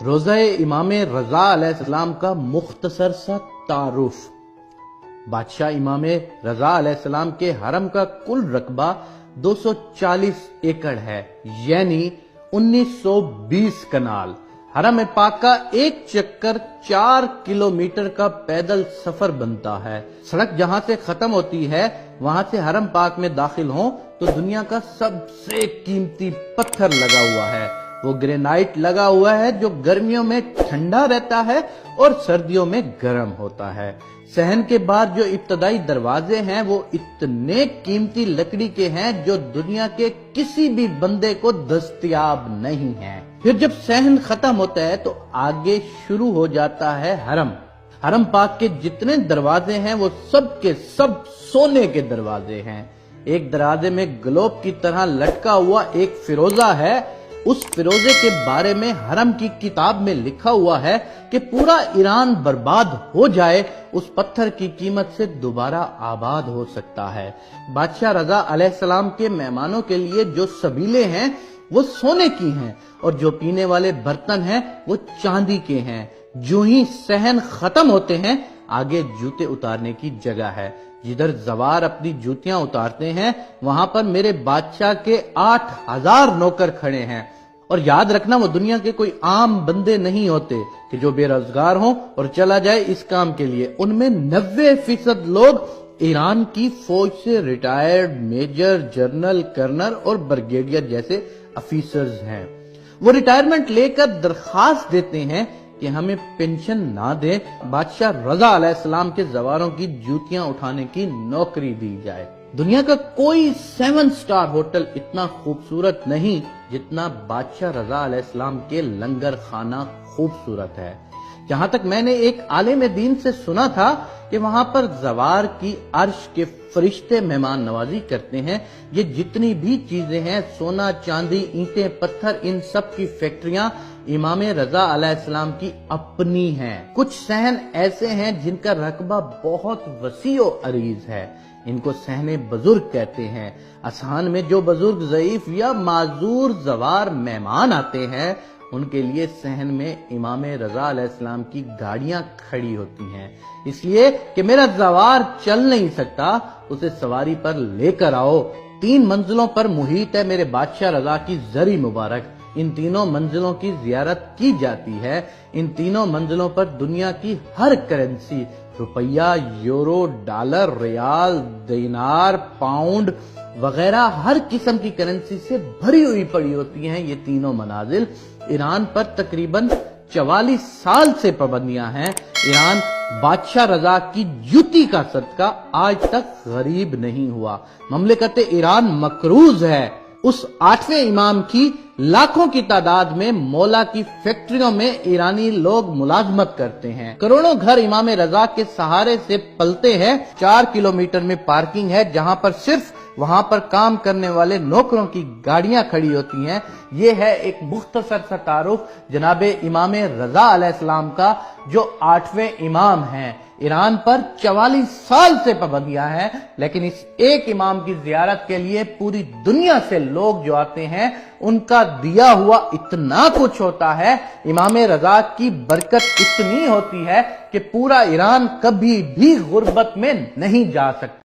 روضہ امام رضا علیہ السلام کا مختصر سا تعارف۔ بادشاہ امام رضا علیہ السلام کے حرم کا کل رقبہ 240 ایکڑ ہے، یعنی 1920 کنال۔ حرم پاک کا ایک چکر 4 کلومیٹر کا پیدل سفر بنتا ہے۔ سڑک جہاں سے ختم ہوتی ہے وہاں سے حرم پاک میں داخل ہوں تو دنیا کا سب سے قیمتی پتھر لگا ہوا ہے۔ وہ گرینائٹ لگا ہوا ہے جو گرمیوں میں ٹھنڈا رہتا ہے اور سردیوں میں گرم ہوتا ہے۔ صحن کے بعد جو ابتدائی دروازے ہیں وہ اتنے قیمتی لکڑی کے ہیں جو دنیا کے کسی بھی بندے کو دستیاب نہیں ہیں۔ پھر جب صحن ختم ہوتا ہے تو آگے شروع ہو جاتا ہے حرم۔ حرم پاک کے جتنے دروازے ہیں وہ سب کے سب سونے کے دروازے ہیں۔ ایک دروازے میں گلوب کی طرح لٹکا ہوا ایک فیروزہ ہے۔ اس فیروزے کے بارے میں حرم کی کتاب میں لکھا ہوا ہے کہ پورا ایران برباد ہو جائے اس پتھر کی قیمت سے دوبارہ آباد ہو سکتا ہے۔ بادشاہ رضا علیہ السلام کے مہمانوں کے لیے جو سبیلے ہیں وہ سونے کی ہیں اور جو پینے والے برتن ہیں وہ چاندی کے ہیں۔ جو ہی صحن ختم ہوتے ہیں آگے جوتے اتارنے کی جگہ ہے۔ جدھر زوار اپنی جوتیاں اتارتے ہیں وہاں پر میرے بادشاہ کے 8000 نوکر کھڑے ہیں۔ اور یاد رکھنا وہ دنیا کے کوئی عام بندے نہیں ہوتے کہ جو بے روزگار ہوں اور چلا جائے اس کام کے لیے۔ ان میں 90% لوگ ایران کی فوج سے ریٹائرڈ میجر، جنرل، کرنل اور بریگیڈیئر جیسے افیسرز ہیں۔ وہ ریٹائرمنٹ لے کر درخواست دیتے ہیں کہ ہمیں پینشن نہ دیں، بادشاہ رضا علیہ السلام کے زواروں کی جوتیاں اٹھانے کی نوکری دی جائے۔ دنیا کا کوئی 7 سٹار ہوٹل اتنا خوبصورت نہیں جتنا بادشاہ رضا علیہ السلام کے لنگر خانہ خوبصورت ہے۔ جہاں تک میں نے ایک عالم دین سے سنا تھا کہ وہاں پر زوار کی عرش کے فرشتے مہمان نوازی کرتے ہیں۔ یہ جتنی بھی چیزیں ہیں، سونا، چاندی، اینٹیں، پتھر، ان سب کی فیکٹریاں امام رضا علیہ السلام کی اپنی ہیں۔ کچھ صحن ایسے ہیں جن کا رقبہ بہت وسیع و عریض ہے۔ ان کو صحن بزرگ کہتے ہیں۔ اذہان میں جو بزرگ، ضعیف یا معذور زوار مہمان آتے ہیں ان کے لیے صحن میں امام رضا علیہ السلام کی گاڑیاں کھڑی ہوتی ہیں، اس لیے کہ میرا زوار چل نہیں سکتا، اسے سواری پر لے کر آؤ۔ 3 منزلوں پر محیط ہے میرے بادشاہ رضا کی زری مبارک۔ ان تینوں منزلوں کی زیارت کی جاتی ہے۔ ان تینوں منزلوں پر دنیا کی ہر کرنسی، روپیہ، یورو، ڈالر، ریال، دینار، پاؤنڈ وغیرہ ہر قسم کی کرنسی سے بھری ہوئی پڑی ہوتی ہیں۔ یہ تینوں منازل ایران پر تقریباً 44 سال سے پابندیاں ہیں۔ ایران بادشاہ رضا کی جوتی کا صدقہ آج تک غریب نہیں ہوا۔ مملکت ایران مقروض ہے۔ اس 8ویں امام کی لاکھوں کی تعداد میں مولا کی فیکٹریوں میں ایرانی لوگ ملازمت کرتے ہیں۔ کروڑوں گھر امام رضا کے سہارے سے پلتے ہیں۔ 4 کلومیٹر میں پارکنگ ہے جہاں پر صرف وہاں پر کام کرنے والے نوکروں کی گاڑیاں کھڑی ہوتی ہیں۔ یہ ہے ایک مختصر سا تعارف جناب امام رضا علیہ السلام کا جو 8ویں امام ہیں۔ ایران پر 44 سال سے پابندیاں ہیں، لیکن اس ایک امام کی زیارت کے لیے پوری دنیا سے لوگ جو آتے ہیں ان کا دیا ہوا اتنا کچھ ہوتا ہے، امام رضا کی برکت اتنی ہوتی ہے کہ پورا ایران کبھی بھی غربت میں نہیں جا سکتا۔